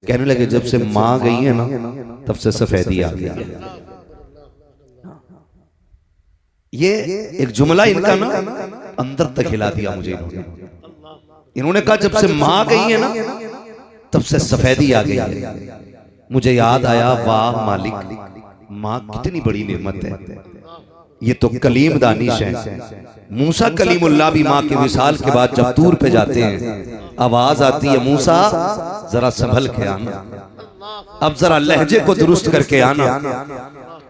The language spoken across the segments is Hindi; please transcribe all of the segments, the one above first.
कहने लगे जब से माँ गई है ना तब से सफेदी आ गई है। ये एक जुमला इनका ना अंदर तक हिला दिया मुझे। इन्होंने कहा जब से माँ गई है ना तब से सफेदी आ गई है। मुझे याद आया, वाह मालिक, माँ कितनी बड़ी नेमत है। ये तो कलीम दानिश है। मूसा कलीमुल्लाह भी माँ के विसाल के बाद जब तूर पे जाते हैं आवाज आती है, मूसा जरा संभल के आना, अब जरा लहजे को दुरुस्त करके आना।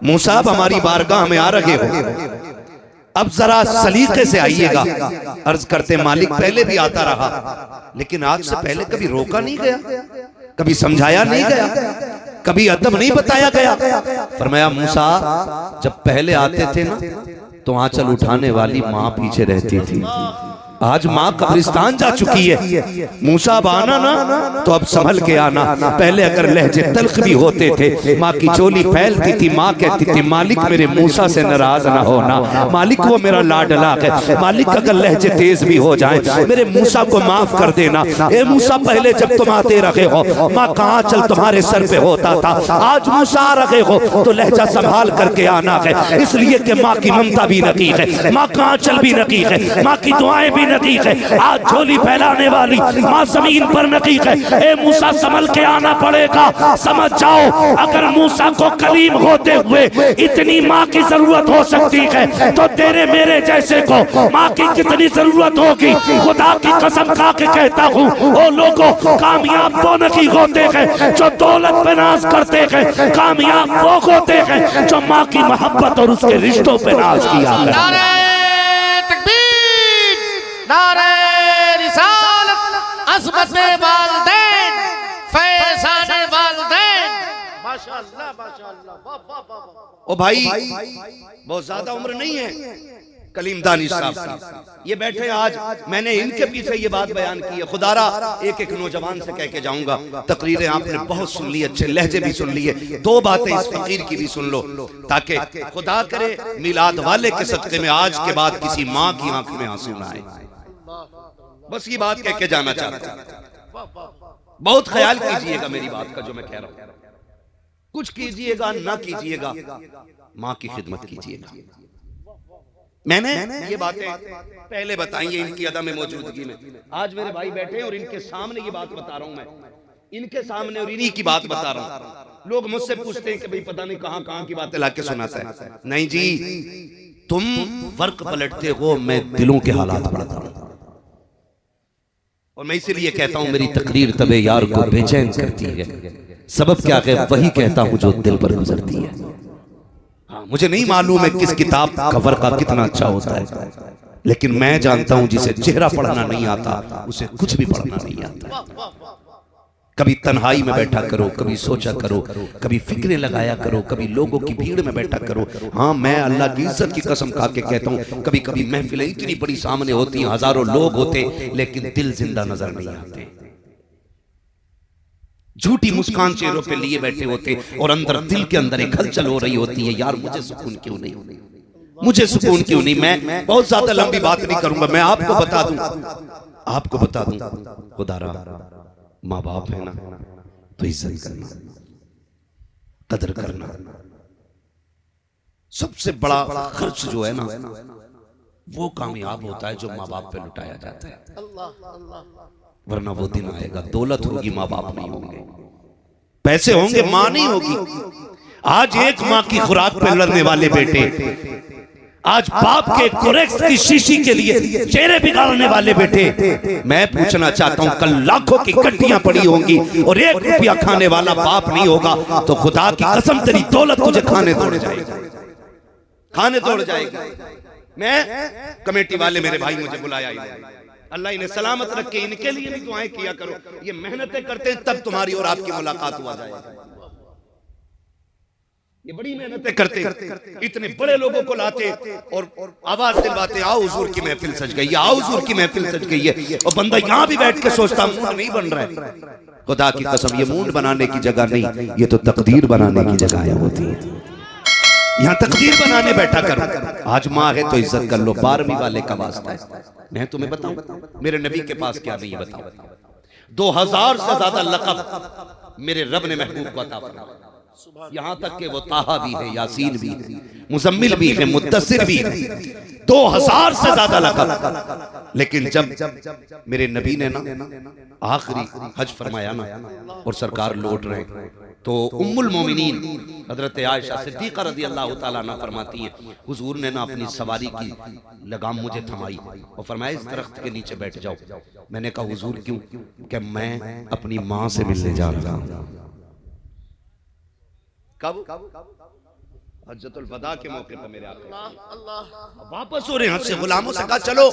मूसा अब हमारी बारगाह में आ रहे हो, अब जरा सलीके से आइएगा। अर्ज करते मालिक पहले भी आता रहा लेकिन आज से पहले कभी रोका नहीं गया, कभी समझाया नहीं गया, कभी अदब नहीं बताया गया। फरमाया मूसा जब पहले आते थे ना तो आंचल उठाने वाली माँ पीछे रहती थी, आज माँ कब्रिस्तान जा चुकी है। मूसा अब आना ना तो अब संभल के आना। पहले अगर लहजे तल्ख भी होते थे माँ की चोली फैलती थी, माँ कहती थी मालिक मेरे मूसा से नाराज ना होना, मालिक वो मेरा लाडला है, मालिक अगर लहजे तेज भी हो जाए मेरे मूसा को माफ कर देना। ए मूसा पहले जब तुम आते रहे हो माँ कहाँ चल तुम्हारे सर पे होता था, आज मूसा आ रहे हो तो लहजा संभाल करके आना है। इसलिए कि माँ की ममता भी नकी है, माँ कहाँ चल भी नकी है, माँ की दुआएं भी नकीक है। आज झोली फैलाने वाली माँ जमीन पर नकीक है। ए मूसा संभल के आना पड़ेगा। समझ जाओ अगर मूसा को कलीम होते हुए इतनी माँ की जरूरत हो सकती है तो तेरे मेरे जैसे को माँ की कितनी जरूरत होगी। खुदा की कसम खा के कहता हूँ वो लोगों कामयाब वो नहीं होते हैं जो दौलत पे नाज करते हैं, कामयाब वो होते हैं जो माँ की मोहब्बत और उसके रिश्तों पे नाज किया करते हैं। नारे रिसालत, अज़मते वालिदैन, फैज़ाने वालिदैन। माशाअल्लाह माशाअल्लाह, वाह वाह वाह। ओ भाई बहुत ज्यादा उम्र नहीं है कलीम दानिश साहब की, ये बैठे आज मैंने इनके पीछे ये बात बयान की है। खुदारा एक एक नौजवान से कह के जाऊंगा, तकरीरें आपने बहुत सुन ली, अच्छे लहजे भी सुन लिए, दो बातें इस फकीर की भी सुन लो ताकि खुदा करे मिलाद वाले के सदक़े में आज के बाद किसी माँ की आंख में आंसू ना आए। बस ये बात कह के जाना चाहता हूं। बहुत ख्याल कीजिएगा मेरी बात का जो मैं कह रहा हूं, कुछ कीजिएगा ना कीजिएगा, माँ की खिदमत कीजिएगा। मैंने ये बातें पहले बताई है इनकी अदम मौजूदगी में। आज मेरे भाई बैठे हैं और इनके सामने ये बात बता रहा हूं मैं, इनके सामने और इन्हीं की बात बता रहा हूं। लोग मुझसे पूछते हैं कि भाई पता नहीं कहां कहां की बातें लाके सुनाता है। नहीं जी, तुम फर्क पलटते हो, मैं दिलों के हालात पढ़ता हूं। और मैं इसीलिए कहता हूं मेरी तकरीर तबे यार को बेचैन करती है। सबब क्या है, वही कहता हूं जो दिल पर गुजरती है। हाँ, मुझे नहीं मालूम है किस किताब कवर का कितना अच्छा होता है, लेकिन मैं जानता हूं जिसे चेहरा पढ़ना नहीं आता उसे कुछ भी पढ़ना नहीं आता। कभी तन्हाई में बैठा करो, कभी सोचा करो, कभी फिक्रें लगाया करो, कभी लोगों की भीड़ में बैठा करो। हाँ, मैं अल्लाह की इज्जत की कसम खा के कहता हूँ कभी कभी महफिलें इतनी बड़ी सामने होती, हजारों लोग होते लेकिन दिल जिंदा नजर नहीं आते। झूठी मुस्कान चेहरों पे लिए बैठे होते और अंदर दिल के अंदर एक हलचल हो रही होती है, यार मुझे सुकून क्यों नहीं, मुझे सुकून क्यों नहीं। मैं बहुत ज्यादा लंबी बात नहीं करूंगा, मैं आपको बता दूं खुदारा माँ बाप है ना तो इज्जत करना, कदर करना। सबसे बड़ा खर्च जो है ना वो कामयाब होता है जो माँ बाप पे लुटाया जाता है। वरना वो दिन आएगा, दौलत होगी माँ बाप नहीं होंगे, पैसे होंगे माँ नहीं होगी। आज एक माँ की खुराक पे लड़ने वाले बेटे, आज बाप के कोरेक्स की शीशी के लिए चेहरे बिगाड़ने वाले बेटे, मैं पूछना चाहता हूं कल लाखों की गड्डियां पड़ी होंगी और 1 रुपया खाने वाला बाप नहीं होगा तो खुदा की कसम तेरी दौलत तुझे खाने दौड़ जाएगी। मैं कमेटी वाले मेरे भाई मुझे बुलाया, अल्लाह इन्हें सलामत रखे, इनके लिए भी दुआएं किया करो। ये मेहनतें करते हैं तब तुम्हारी और आपकी मुलाकात हुआ जाएगी। ये बड़ी मेहनतें करते, इतने बड़े लोगों को लाते और आवाज दिलवाते, आओ हुजूर की महफिल सज गई है, आओ हुजूर की महफिल सज गई है। और बंदा यहाँ भी बैठ के सोचता मूड नहीं बन रहा है। खुदा की कसम ये मूड बनाने की जगह नहीं, ये तो तकदीर बनाने की जगह होती है। यहाँ तकदीर बनाने बैठा कर। आज माँ है तो इज्जत कर लो, 12वीं वाले का वास्ता है। मैं तुम्हें बताऊं मेरे नबी के पास क्या नहीं बताऊं, 2000 से ज्यादा लक़ब मेरे रब ने महबूब को अता फरमाया। यहाँ तक कि वो ताहा भी है, यासीन भी है, मुजम्मिल भी है, मुद्दसिर भी है, 2000 से ज्यादा लक़ब। लेकिन जब मेरे नबी ने ना आखिरी हज फरमाया ना और सरकार लौट रहे, तो उम्मुल मोमिनीन हजरत आयशा सिद्दीक़ा रज़ी अल्लाह ताला अन्हा फरमाती हैं, हुजूर ने ना अपनी सवारी की लगाम मुझे थमाई और फरमाया इस दरख्त के नीचे बैठ जाओ। मैंने कहा हुजूर क्यों? कि मैं अपनी माँ से मिलने जा रहा हूँ। कब? हज्जतुल वदा के मौके पर मेरे आका वापस हो रहे हैं हज से, गुलामों से कहा चलो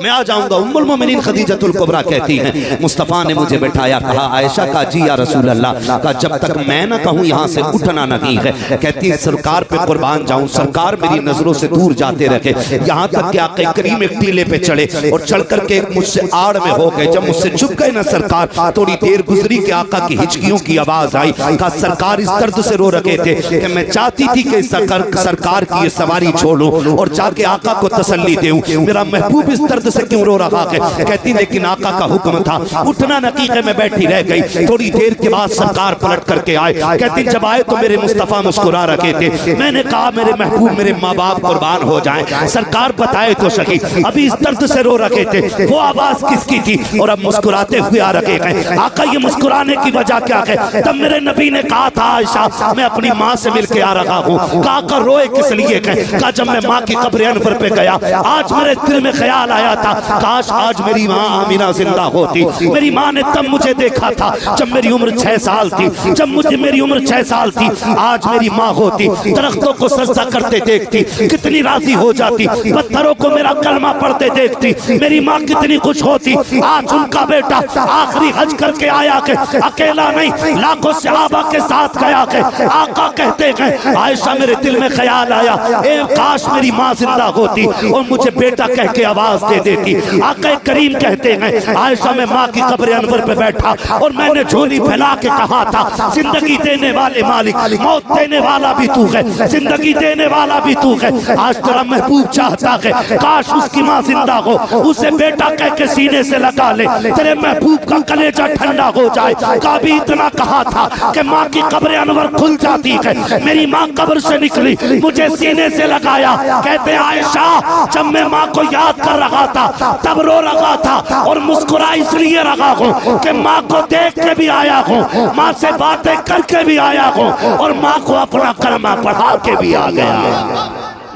मैं आ जाऊंगा। उम्मुल मोमिनीन खदीजतुल कुबरा कहती हैं मुस्तफा ने मुझे बैठाया, कहा आयशा का जी या रसूल अल्लाह का, जब तक मैं ना कहूँ यहाँ से उठना नहीं है। कहती है सरकार पे कुर्बान जाऊं, सरकार मेरी नजरों से दूर जाते रखे, यहाँ तक कि आका करीम एक टीले पे चढ़े और चढ़ करके मुझसे आड़ में हो गए। जब मुझसे झुक गए ना सरकार, थोड़ी देर गुजरी कि आका की हिचकियों की आवाज आई। कहा सरकार इस दर्द से रो रखे थे कि मैं चाहती थी कि सरकार की ये सवारी छोड़ो और जाके आका को तसल्ली दूं। मेरा महबूब इस दर्द से क्यों रो रहा है? कहती लेकिन आका का हुक्म था, उठना नकीक़े में बैठी रह गई। थोड़ी देर के बाद सरकार पलट करके आए। कहती जब आए तो मेरे मुस्तफा मुस्कुरा रखे थे। मैंने कहा मेरे महबूब मेरे माँ बाप कुर्बान हो जाएं। सरकार बताए तो सही, अभी इस दर्द से रो रखे थे, वो आवाज किसकी थी? और अब मुस्कुराते हुए आ रखे गए। आका ये मुस्कुराने की वजह क्या है? तब मेरे नबी ने कहा था आयशा मैं अपनी माँ से मिल के आ रहा हूँ। कहा रोए किस लिए? कहा जब मैं माँ की कब्र अनवर पे गया, आज मेरे दिल में ख्याल आया था काश आज मेरी माँ आमिना जिंदा होती। मेरी माँ ने तब मुझे देखा था जब मेरी उम्र 6 साल थी, जब मेरी उम्र 6 साल थी, आज मेरी माँ होती, दरख्तों को सजदा करते देखती, कितनी राजी हो जाती, पत्थरों को मेरा कलमा पढ़ते देखती, मेरी माँ कितनी खुश होती। आज उनका बेटा आखिरी हज करके आया के अकेला नहीं लाखों सहाबा के साथ गया के आका कहते गए आयशा मेरे दिल में ख्याल आया ए काश मेरी माँ जिंदा होती और मुझे बेटा कह के आवाज दे देती। आका करीम कहते हैं आयशा मैं माँ की कब्र अनवर पे बैठा और मैंने झोली फैला के कहा था जिंदगी देने वाले मालिक, मौत देने वाला भी तू है, जिंदगी देने वाला भी तू है। आज तेरा महबूब चाहता है काश उसकी माँ जिंदा हो, उसे बेटा कह के सीने से लगा ले, तेरे महबूब का कलेजा ठंडा हो जाए। कभी इतना कहा था कि माँ की कब्र अनवर खुल जाती है, मेरी माँ कब्र से निकली मुझे सीने से लगाया। कहते आयशा जब मैं माँ को याद कर रहा था तब रो रहा था और मुस्कुरा इसलिए रहा हूँ कि माँ को देख के भी आया हूँ, माँ से बातें करके भी आया हूँ और माँ को अपना कलमा पढ़ा के भी आ गया।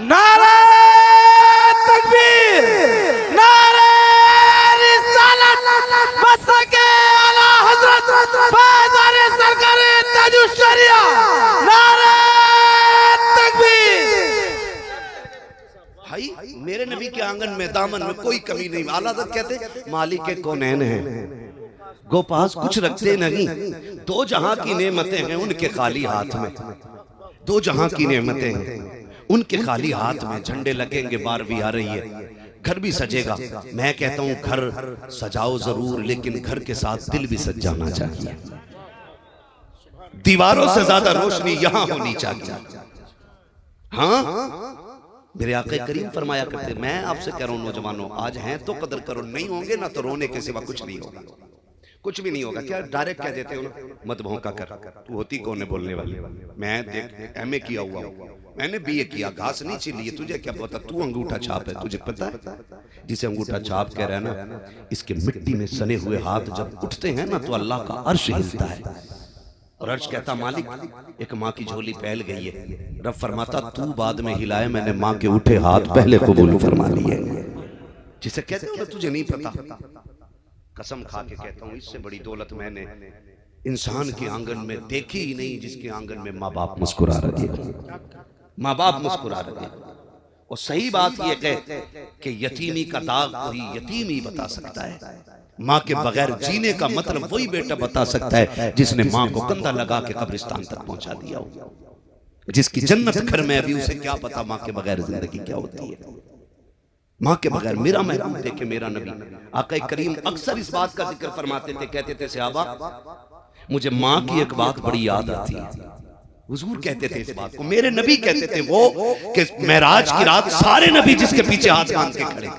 नारे तकबीर, नारे रिसालत, मसके आला हजरत फैज़ान सरकार ताजुश शरिया, नारे भाई मेरे नबी के आंगन में दामन में कोई कमी नहीं। आला हज़रत कहते मालिक के कौनैन हैं, गो पास कुछ रखते नहीं, दो जहां की नेमतें हैं उनके खाली हाथ में, दो जहां की नेमतें हैं उनके खाली हाथ में। झंडे लगेंगे, बारहवीं आ रही है, घर भी सजेगा। मैं कहता हूं घर सजाओ जरूर, लेकिन घर के साथ दिल भी सज जाना चाहिए। दीवारों से ज्यादा रोशनी यहां होनी चाहिए। हाँ मेरे आका करीम फरमाया करते, मैं आपसे कह रहा हूं नौजवानों आज हैं तो कदर करो, नहीं होंगे ना तो रोने के सिवा कुछ नहीं होगा, कुछ भी नहीं होगा। क्या डायरेक्ट कह देते हो ना मत भौंका कर, तू होती कौन है बोलने वाली? मैं देख एमए किया हुआ हूं, मैंने बीए किया, घास नहीं छिली है, तुझे क्या पता? तू अंगूठा छाप है, तुझे पता है? जिसे अंगूठा छाप कह रहा है ना, इसके मिट्टी में सने हुए हाथ जब उठते हैं ना तो अल्लाह का अर्श हिलता है और अर्श कहता मालिक एक माँ की झोली फैल गई है। रब फरमाता तू बाद में हिलाए, मैंने माँ के उठे हाथ पहले कबूल फरमा लिए। जिसे कहते हो ना तुझे नहीं पता, कसम खा के कहता हूँ इससे बड़ी दौलत मैंने इंसान के आंगन में देखी ही नहीं, जिसके आंगन में माँ बाप मुस्कुरा रहे, माँ बाप मुस्कुरा रहे। और सही बात यह कह कि यतीमी का दाग कोई यतीम ही बता सकता है, माँ के बगैर जीने का मतलब वही बेटा बता सकता है जिसने माँ को कंधा लगा के कब्रिस्तान तक पहुंचा दिया हो। जिसकी जन्नत घर में अभी उसे क्या पता माँ के बगैर जिंदगी क्या होती है। माँ के बगैर मेरा महबूब देखे मेरा नबी आका करीम अक्सर इस बात का जिक्र फरमाते थे, कहते थे सहाबा मुझे माँ की एक बात बड़ी याद आती है। हुजूर कहते थे इस बात को, मेरे नबी कहते थे वो कि मेराज की रात सारे नबी जिसके पीछे हाथ बांध के खड़े,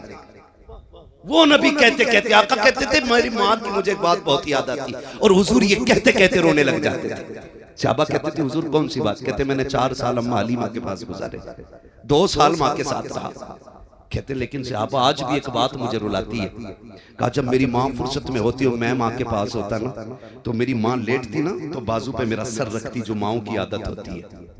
वो नबी कहते कहते आका कहते थे मेरी माँ की मुझे एक बात बहुत याद आती और हुजूर ये कहते कहते रोने लग जाते थे। सहाबा कहते थे हुजूर कौन सी बात? कहते मैंने 4 साल अम्मा हलीमा के पास गुजारे, 2 साल माँ के साथ रहा। कहते लेकिन सहाबा आज भी एक बात मुझे रुलाती है। कहा जब मेरी माँ फुर्सत में होती और मैं माँ के पास होता ना तो मेरी माँ लेटती ना तो बाजू पे मेरा सर रखती, जो माँओं की आदत होती है।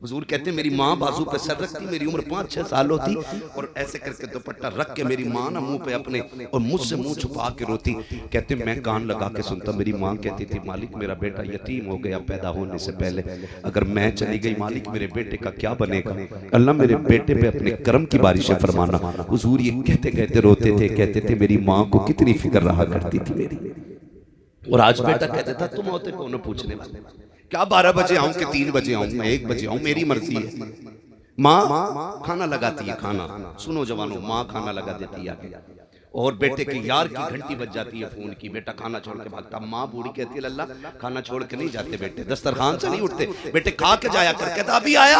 हुजूर कहते मेरी माँ बाजू पे सर रखती, मेरी उम्र 5-6 साल होती और ऐसे करके दुपट्टा रख के मेरी माँ ना मुंह पे अपने और मुझसे मुंह छुपा के रोती। कहते मैं कान लगा के सुनता। मेरी माँ कहती थी मालिक मेरा बेटा यतीम हो गया पैदा होने से पहले, अगर मैं चली गई मालिक मेरे बेटे का क्या बनेगा? अल्लाह मेरे बेटे पे अपने कर्म की बारिशें फरमाना। हुजूर ये कहते कहते रोते थे। कहते थे मेरी माँ को कितनी फिक्र रहा करती थी मेरी। और आज बेटा कहता था तुम होते कौन पूछने वाले? क्या 12 बजे आऊं कि 3 बजे आऊं, मैं 1 बजे आऊं, मेरी मर्जी है। माँ खाना लगाती है, खाना सुनो जवानों, माँ खाना लगा देती है आगे और बेटे के यार की घंटी बज जाती है फोन की, बेटा खाना छोड़ के भागता। माँ बूढ़ी कहती है लल्ला खाना छोड़ के नहीं जाते बेटे, दस्तरखान से नहीं उठते बेटे, खा के जाया कर। कहता अभी आया।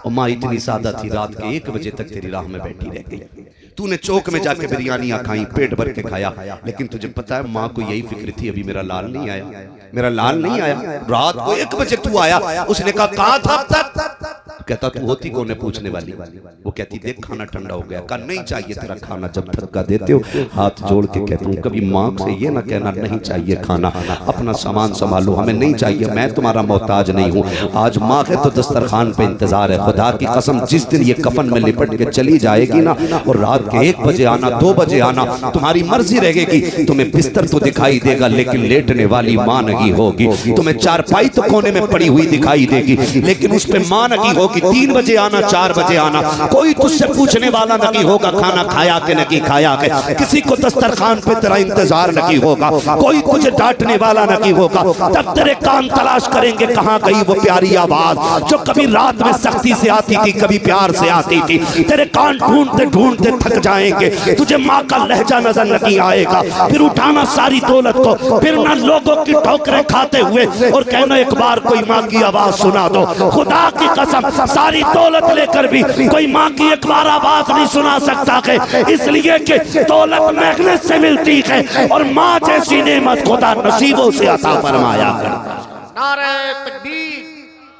और माँ इतनी सादा थी, रात के 1 बजे तक तेरी राह में बैठी रह गई। तूने चौक में जाके बिरयानियां खाई, पेट भर के खाया, लेकिन तुझे पता है माँ को यही फिक्र थी अभी मेरा लाल नहीं आया, मेरा लाल नहीं आया। रात को 1 बजे तू आया। उसने कहा कहाँ था अब तक? कहता तू होती कौन है पूछने वाली? वो कहती देख खाना ठंडा हो गया। कहा नहीं चाहिए तेरा खाना, जब थका देते हो हाथ जोड़ के कहता हूँ कभी माँ से ये ना कहना नहीं चाहिए खाना, अपना सामान संभालो, हमें नहीं चाहिए, मैं तुम्हारा मोहताज नहीं हूँ। आज माँ है तो दस्तरखान पे इंतजार है। खुदा की कसम जिस दिन ये कफन में लिपट के चली जाएगी ना और रात के 1 बजे आना 2 बजे आना तुम्हारी मर्जी रहेगी। तुम्हें बिस्तर तो दिखाई देगा लेकिन लेटने वाली माँ नहीं होगी। तुम्हें चारपाई तो कोने में पड़ी हुई दिखाई देगी लेकिन उस पर माँ नहीं होगी। 3 बजे आना 4 बजे आना, कोई तुझसे पूछने वाला नहीं होगा खाना खाया कि नहीं खाया के, किसी को दस्तरखान पे तेरा इंतजार नहीं होगा, कोई तुझे डांटने वाला नहीं होगा। तब तेरे कान तलाश करेंगे कहाँ गई वो प्यारी आवाज जो कभी रात में सख्ती से आती थी कभी प्यार से आती थी। तेरे कान ढूंढते ढूंढते थक जाएंगे, तुझे माँ का लहजा नजर नहीं आएगा। फिर उठाना सारी दौलत को, फिर ना लोगों की ठोकरें खाते हुए और कहना एक बार कोई माँ की आवाज सुना दो। खुदा की कसम सारी दौलत लेकर भी कोई माँ की एक बार आवाज नहीं सुना सकता है, इसलिए कि दौलत मेहनत से मिलती है और माँ जैसी नेमत खुदा नसीबों से अता फरमाया करता। नारे तकबीर,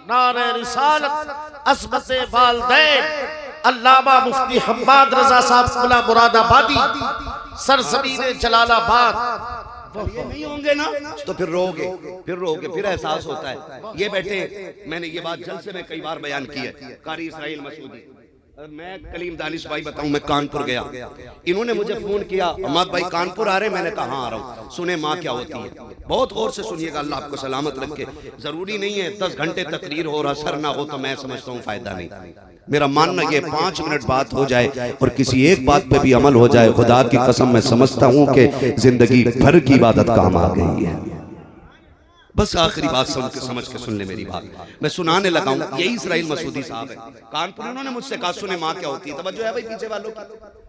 नारे रिसालत, अस्मत वालदैन, अल्लामा मुफ्ती हम्माद रजा साहब कुला मुरादाबादी, सरजमीन जलालाबाद। ये नहीं होंगे ना तो फिर रोगे, फिर एहसास होता है। ये बैठे, मैंने ये बात जलसे में कई बार बयान की है। कारी इसराइल मसूदी, मैं कलीम दानिश भाई बताऊं, मैं कानपुर गया, इन्होंने मुझे फोन किया अहमद भाई कानपुर आ रहे? मैंने कहा हाँ आ रहा हूँ। सुने माँ क्या होती है, बहुत गौर से सुनिएगा, अल्लाह आपको सलामत रखे। जरूरी नहीं है 10 घंटे तकरीर हो और असर ना हो, तो मैं समझता हूँ फायदा नहीं। मेरा मानना ये 5 मिनट बात हो जाए और किसी एक बात पे भी अमल हो जाए, खुदा की कसम मैं समझता हूँ कि जिंदगी भर की इबादत काम आ गई है। बस आखिरी बात समझ के सुन ले मेरी बात, मैं सुनाने लगा हूँ। यही इसराइल मसूदी साहब है कानपुर, उन्होंने मुझसे कहा सुने माँ क्या होती है। तवज्जो है भाई पीछे वालों की,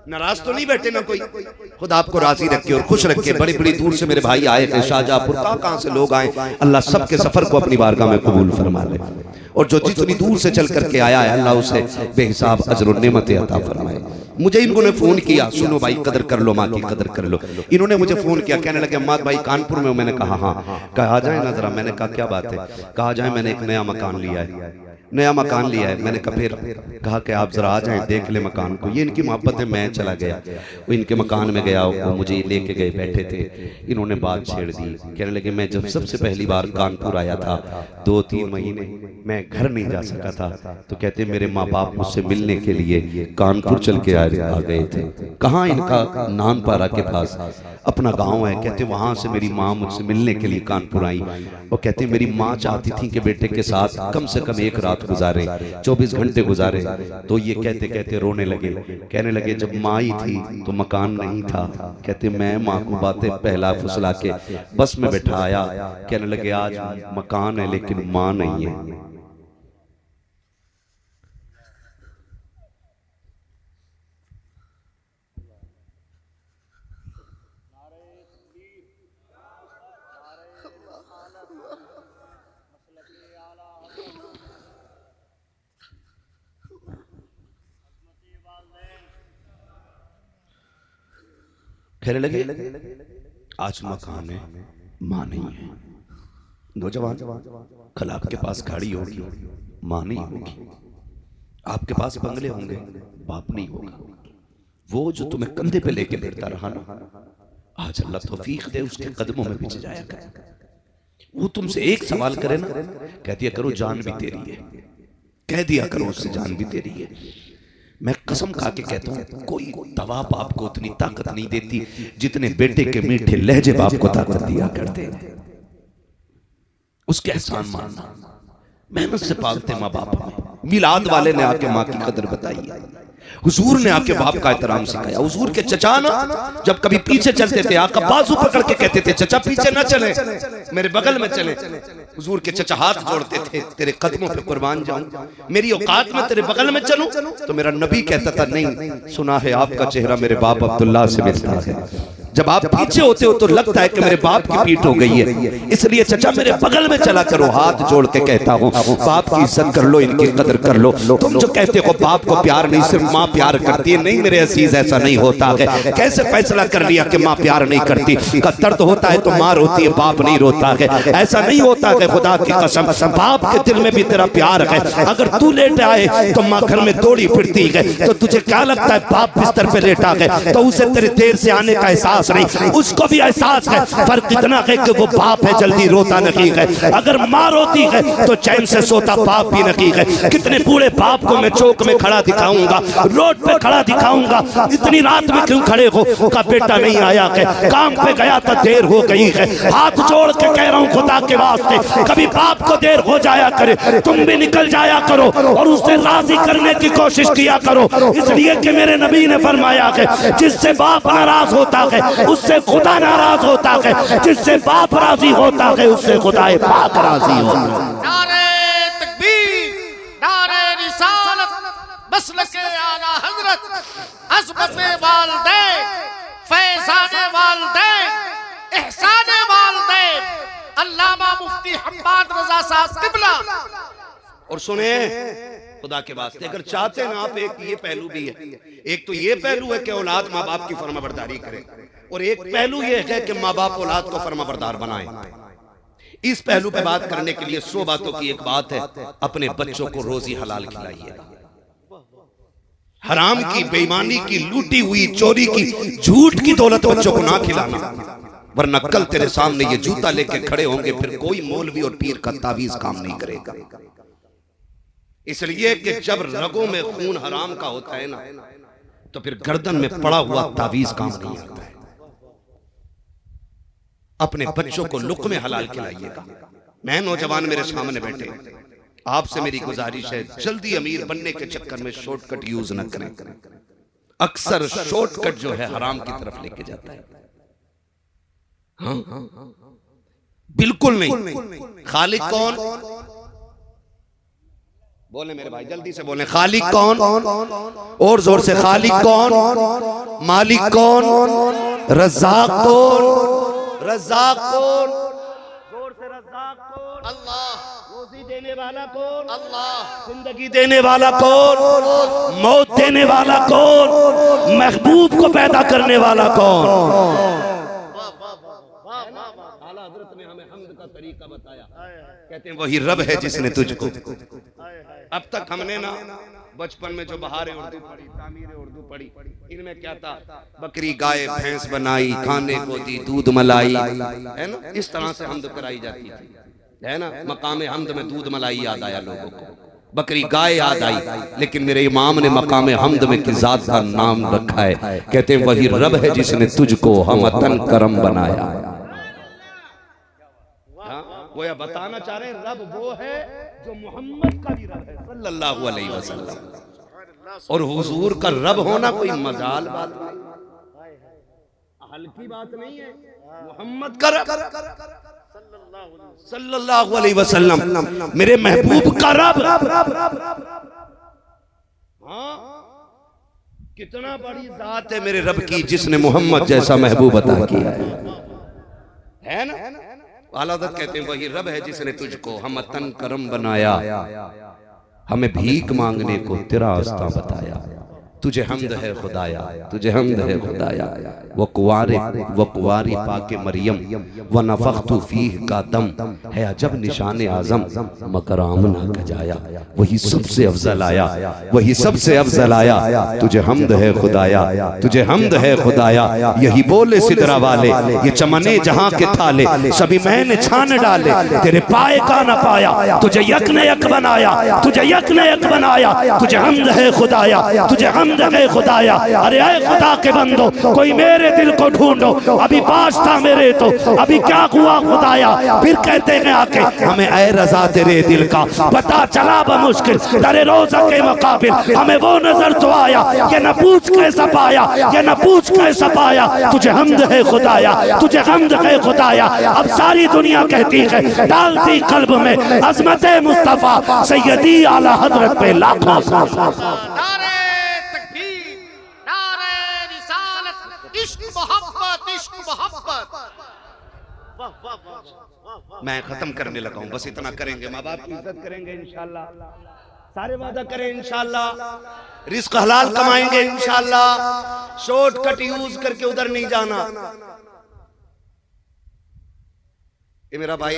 नाराज तो नहीं बैठे ना कोई, खुदा आपको राजी रखे और खुश रखे। बड़ी बड़ी दूर से मेरे भाई आए थे, शाहजहांपुर कहाँ से लोग आए, अल्लाह सबके सफर को अपनी बारगाह में कबूल फरमा ले। और जो जितनी दूर से चल करके आया है अल्लाह उसे बेहिसाब अजर और नेमतें अता फरमाए। मुझे इन्होंने फोन किया, सुनो भाई कदर कर लो, माँ की कदर कर लो। इन्होंने मुझे फोन किया, कहने लगे अम्माद भाई कानपुर में हो? मैंने कहा हाँ। कहा आ जाए ना जरा। मैंने कहा क्या बात है? कहा जाए मैंने एक नया मकान लिया है, नया मकान लिया है। मैंने कहा फिर? कहा कि आप जरा आ जाएं देख ले मकान को। ये इनकी मोहब्बत है, मैं चला गया, वो इनके मकान में गया, वो मुझे लेके गए, बैठे थे, इन्होंने बात छेड़ दी। कहने लगे मैं जब सबसे पहली बार कानपुर आया था 2-3 महीने मैं घर नहीं जा सका था, तो कहते मेरे माँ बाप मुझसे मिलने के लिए कानपुर चल के आ गए थे। कहाँ? इनका नानपारा के पास अपना गांव है। कहते वहां से मेरी माँ मुझसे मिलने के लिए कानपुर आई और कहते मेरी माँ चाहती थी कि बेटे के साथ कम से कम एक रात गुजारे, 24 घंटे गुजारे। तो ये कहते कहते रोने लगे, कहने लगे जब माँ आई थी तो मकान नहीं था। कहते मैं माँ को बातें पहला फुसला के बस में बैठाया, कहने लगे आज मकान है लेकिन माँ नहीं है। कहने लगे आज मकान है, माँ नहीं है। नौजवान, कल आपके पास गाड़ी होगी, माँ नहीं होगी। आपके पास बंगले होंगे, बाप नहीं होगा। वो जो तुम्हें कंधे पे लेके बैठता रहा ना, आज अल्लाह तौफीक दे उसके कदमों में पीछे जाया करे। वो तुमसे एक सवाल करे ना, कह दिया करो जान भी तेरी है, कह दिया करो उससे जान भी तेरी है। मैं कसम खा के कहता हूं कोई दवा बाप को उतनी ताकत नहीं देती जितने बेटे के मीठे लहजे बाप को ताकत दिया करते। उसके एहसान मानना, मेहनत से पालते माँ बाप में। मिलाद वाले ने आके माँ की कदर बताई, हुजूर ने आके बाप का एहतराम सिखाया। हुजूर के चचा ना जब कभी पीछे चलते थे, आका बाजू पकड़ के कहते थे चचा पीछे ना चले, मेरे बगल में चले। हुजूर के चचा हाथ जोड़ते थे, तेरे कदमों पे कुर्बान जाऊं, मेरी औकात में तेरे बगल में चलूं। तो मेरा नबी कहता था नहीं, सुना है आपका चेहरा मेरे बाप अब्दुल्ला से मिलता है। जब आप पीछे होते हो तो लगता है कि मेरे बाप की पीठ हो गई है, इसलिए चचा मेरे बगल में चला करो। हाथ जोड़ के कहता हूँ बाप की इज्जत कर लो, इनकी कदर कर लो। तुम जो कहते हो बाप को प्यार नहीं, सिर्फ माँ प्यार करती है, नहीं मेरे अजीज ऐसा नहीं होता है। कैसे फैसला कर लिया कि माँ प्यार नहीं करती? का दर्द होता है तो माँ रोती है, बाप नहीं रोता है। ऐसा नहीं होता है, खुदा की कसम बाप के दिल में भी तेरा प्यार है। अगर तू लेट आए तो माँ घर में दौड़ी फिरती है, तो तुझे क्या लगता है बाप बिस्तर पे लेटा है तो उसे तेरे देर से आने का एहसास नहीं, उसको भी एहसास है। फर्क इतना है कि वो बाप है, जल्दी रोता नहीं है। अगर माँ रोती है तो चैन से सोता बाप भी नहीं है। कितने बूढ़े बाप को मैं चौक में खड़ा दिखाऊंगा, रोड पे खड़ा दिखाऊंगा, इतनी रात में क्यों खड़े हो? का बेटा नहीं आया है, काम पे गया तो देर हो गई है। हाथ जोड़ के कह रहा हूँ खुदा के वास्ते, कभी बाप को देर हो जाया करे, तुम भी निकल जाया करो और उसे राजी करने की कोशिश किया करो। इसलिए कि मेरे नबी ने फरमाया है जिससे बाप नाराज होता है उससे खुदा नाराज होता है, जिससे बाप राजी होता है उससे खुदा पाक राजी होता है। नारे तकबीर, नारे रिसालत, मसलके आला हजरत, अज़मते वालिदैन, फैज़ाने वालिदैन, एहसाने वालिदैन, अल्लामा मुफ्ती हम्माद रजा साहब क़िबला। और सुने खुदा के वास्ते, अगर चाहते ना आप, एक ये पहलू भी है। एक तो ये पहलू है कि औलाद माँ बाप की फरमाबरदारी करे, और एक पहलू ये है कि माँ बाप औलाद को फरमाबरदार बनाए। इस पहलू पे बात करने के लिए 100 बातों की एक बात है, अपने बच्चों को रोजी हलाल खिलाइए। हराम की, बेईमानी की, लूटी हुई, चोरी की, झूठ की दौलत बच्चों को ना खिलाना, वरना कल तेरे सामने ये जूता लेके खड़े होंगे, फिर कोई मौलवी और पीर का तावीज काम नहीं करेगा। इसलिए कि जब रगों में खून हराम का होता है ना, तो फिर गर्दन में पड़ा हुआ तावीज काम नहीं आता है। अपने बच्चों को लुक़्मे हलाल खिलाइएगा। मैं नौजवान मेरे सामने बैठे, आपसे मेरी गुजारिश है, जल्दी अमीर बनने के चक्कर में शॉर्टकट यूज न करें। अक्सर शॉर्टकट जो है हराम की तरफ लेके जाता है। हाँ, बिल्कुल नहीं। खालिक कौन? बोले मेरे भाई, जल्दी से बोले। खालिक कौन? और जोर से। खालिक कौन? मालिक कौन? रज़्ज़ाक़ कौन? रज़्ज़ाक़ कौन? जोर से। रज़्ज़ाक़ कौन? अल्लाह। रोजी देने वाला कौन? अल्लाह। जिंदगी देने वाला कौन? मौत देने वाला कौन? महबूब को पैदा करने वाला कौन? आला हज़रत ने हमें हम्द का तरीका बताया, कहते हैं वही रब है जिसने तुझको। अब तक हमने ना बचपन में जो बहारे उर्दू पढ़ी, तामीर उर्दू पढ़ी, इनमें क्या था? बकरी गाय भैंस बनाई, खाने को दी दूध मलाई, है ना? इस तरह से हम्द कराई जाती थी, है ना? मकाम हम्द में दूध मलाई याद आया लोगों को, बकरी गाय याद आई। लेकिन मेरे इमाम ने मकाम हम्द में की जात का नाम रखा है, कहते हैं वही रब है जिसने तुझको हमतन करम बनाया। वो यह बताना चाह रहे हैं रब वो है जो मोहम्मद का भी रब है सल्लल्लाहु अलैहि वसल्लम। और हुजूर का रब होना कोई मजाल बात नहीं, हल्की बात नहीं है। मोहम्मद का रब सल्लल्लाहु अलैहि वसल्लम, मेरे महबूब का रब। हाँ, कितना बड़ी जात है मेरे रब की जिसने मोहम्मद जैसा महबूब अता किया है ना? आलादत कहते हैं वही रब है जिसने तुझको हमतन करम बनाया, हमें भीख मांगने को तेरा रास्ता बताया। तुझे हम्द है खुदाया, तुझे हम्द है खुदाया। वो कुंवारी पाके मरियम व नफख्तु फीह का दम है अजब निशान आजम मगर आमना गजाया। वही सबसे अफजल आया, वही सबसे अफजल आया। तुझे हम्द है खुदाया, तुझे हम्द है खुदाया। यही बोले सिदरा वाले ये चमने जहां के थाले सभी मैंने छान डाले तेरे पाए का न पाया। तुझे यक ने यक बनाया, तुझे यक ने यक बनाया। तुझे हम्द है खुदाया, तुझे हम्द है खुदाया। अरे ऐ खुदा के बंदो कोई मेरे दिल को ढूंढो, अभी पास था मेरे तो अभी क्या हुआ खुदाया। फिर कहते हैं आके हमें ऐ रजा तेरे दिल का पता चला बमुश्किल तेरे रोज़ा के मुकाबिल हमें वो नजर तो आया। ये न पूछ कैसा पाया, ये न पूछ कैसा पाया। तुझे हम्द है खुदाया, तुझे हम्द है खुदाया। अब सारी दुनिया कहती है डालती कल्ब में अजमत मुस्तफा सैयदी आला हजरत पे लाखों नारे तकबीर, नारे रिसालत, इश्क मोहब्बत, इश्क मोहब्बत। वाह वाह वाह। मैं खत्म करने लगा हूं, बस इतना करेंगे। माँ बाप की इज्जत करेंगे इंशाल्लाह, सारे वादा करें इंशाल्लाह। रिस्क हलाल कमाएंगे इंशाल्लाह। शॉर्टकट यूज करके उधर नहीं जाना। ये मेरा भाई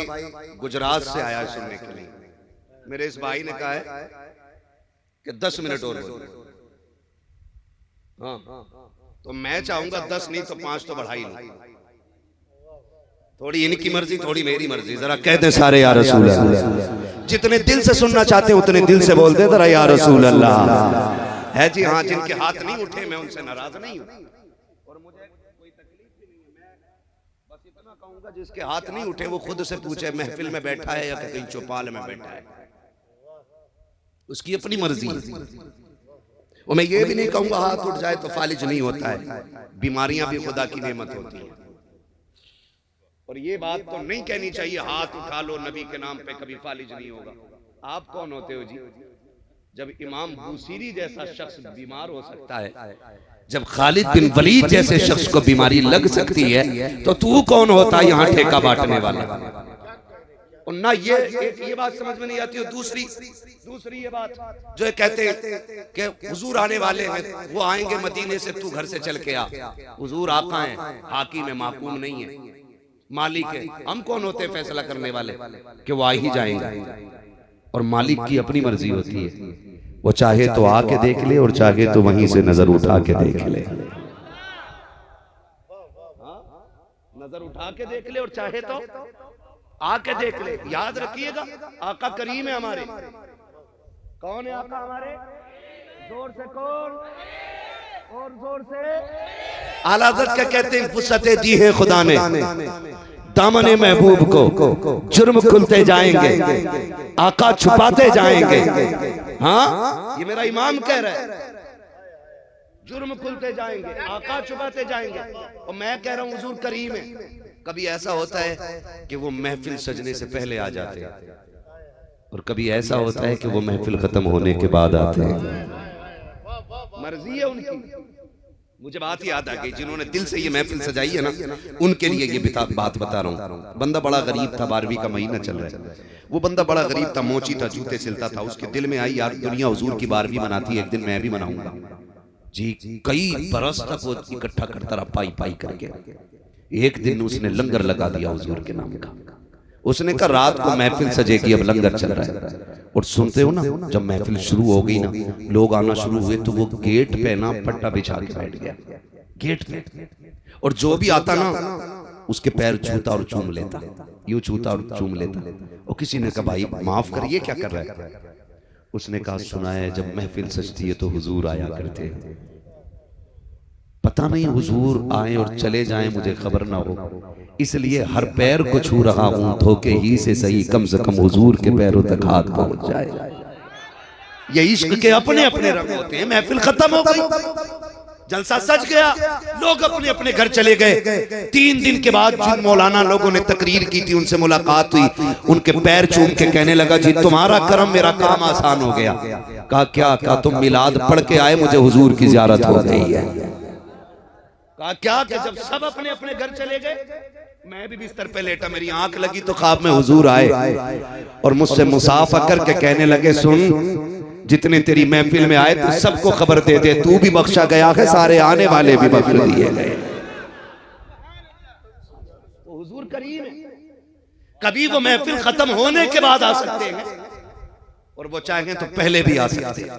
गुजरात से आया है सुनने के लिए। मेरे इस भाई ने कहा है कि 10 मिनट और बोलो। हाँ तो मैं चाहूंगा 10 नहीं तो 5 तो बढ़ा ही लो। थोड़ी इनकी मर्जी थोड़ी मेरी मर्जी। जरा कह दे सारे या रसूल अल्लाह। जितने दिल से सुनना चाहते हैं उतने दिल से बोल दे जरा या रसूल अल्लाह। है जी हाँ, जिनके हाथ नहीं उठे मैं उनसे नाराज नहीं हूं और मुझे कोई तकलीफ भी नहीं है। मैं बस इतना कहूंगा जिसके हाथ नहीं उठे वो खुद से पूछे महफिल में बैठा है या कहीं चौपाल में बैठा है, उसकी अपनी मर्जी है। और मैं ये भी नहीं कहूंगा हाथ उठ जाए तो फालिज नहीं होता है। बीमारियां भी खुदा की नेमत होती है। और ये बात तो नहीं कहनी चाहिए हाथ उठा लो नबी के नाम पे कभी फालिज नहीं होगा। आप कौन होते हो जी? जब इमाम बूसीरी जैसा शख्स बीमार हो सकता है, जब खालिद बिन वलीद जैसे शख्स को बीमारी लग सकती है, तो तू कौन होता है यहाँ ठेका बांटने वाला? और ना ये बात समझ में नहीं आती। और दूसरी ये बात जो कहते हैं कि हुजूर आने वाले हैं, वो आएंगे मदीने से, तू घर से चल के आ। हुजूर आका है, हाकिम है, माकूम नहीं है, मालिक है। हम कौन होते हैं फैसला करने वाले कि वो आ ही जाएंगे? और मालिक की अपनी मर्जी होती है। वो चाहे तो आके देख ले और चाहे तो वहीं से नजर उठा के देख ले। नजर उठा के देख ले और चाहे तो आके देख ले। याद रखिएगा आका करीम है हमारे। कौन है आका हमारे? जोर से कौन? और जोर से आला हज़रत क्या कहते हैं? फुर्सतें दी है खुदा ने दामने महबूब को, जुर्म खुलते जाएंगे, आका छुपाते जाएंगे। हाँ ये मेरा इमाम कह रहा है, जुर्म खुलते जाएंगे, आका छुपाते जाएंगे। और मैं कह रहा हूँ हुजूर करीम है। कभी ऐसा होता है कि वो महफिल सजने से पहले आ जाते हैं और कभी ऐसा होता है कि वो महफिल खत्म होने के बाद आते हैं। मर्जी है उनकी। मुझे बात याद आ गई, जिन्होंने दिल से ये महफिल सजाई है ना, उनके लिए ये बात बता रहा हूँ। बंदा बड़ा गरीब था, 12वीं का महीना चल रहा है। वो बंदा बड़ा गरीब था, मोची था, जूते सिलता था। उसके दिल में आई यार दुनिया हुजूर की 12वीं मनाती है, एक दिन मैं भी मनाऊंगा जी। कई बरस तक वो इकट्ठा करता रहा पाई पाई करके। एक दिन उसने लंगर लगा दिया हुजूर के नाम का। उसने कहा रात को महफिल सजेगी, अब लंगर चल रहा है। और सुनते हो ना, जब महफिल शुरू हो गई ना, लोग आना शुरू हुए, तो वो गेट पे ना पट्टा बिछा के बैठ गया गेट पे। और जो भी आता ना उसके पैर छूता और चूम लेता, यूं छूता और चूम लेता। और किसी ने कहा भाई माफ करिए क्या कर रहा है? उसने कहा सुना है जब महफिल सजती है तो हुजूर आया करते हैं। पता नहीं हुजूर आए और चले जाएं मुझे खबर ना हो, इसलिए हर पैर को छू रहा हूं, धोखे ही से सही कम से कम हुजूर के पैरों तक हाथ पहुंच जाए। ये इश्क के अपने अपने रंग होते हैं। महफिल खत्म हो गई, जलसा सज गया, लोग अपने अपने घर चले गए। 3 दिन के बाद जिन मौलाना लोगों ने तकरीर की थी उनसे मुलाकात हुई। उनके पैर चूम के कहने लगा जी तुम्हारा करम मेरा काम आसान हो गया। कहा क्या? कहा तुम मिलाद पढ़ के आए, मुझे हुजूर की ज़ियारत हो गई है। कहा क्या? कि जब सब अपने अपने घर चले गए, मैं भी बिस्तर पे लेटा, मेरी आंख लगी तो ख्वाब में हुजूर आए और मुझसे मुसाफा करके कहने लगे सुन जितने तेरी महफिल में आए थे सबको खबर दे दे, तू भी बख्शा गया है, सारे आने वाले भी बख्श दिए गए। हुजूर करीम है, कभी वो महफिल खत्म होने के बाद आ सकते हैं और वो चाहें तो पहले भी आ सकते हैं।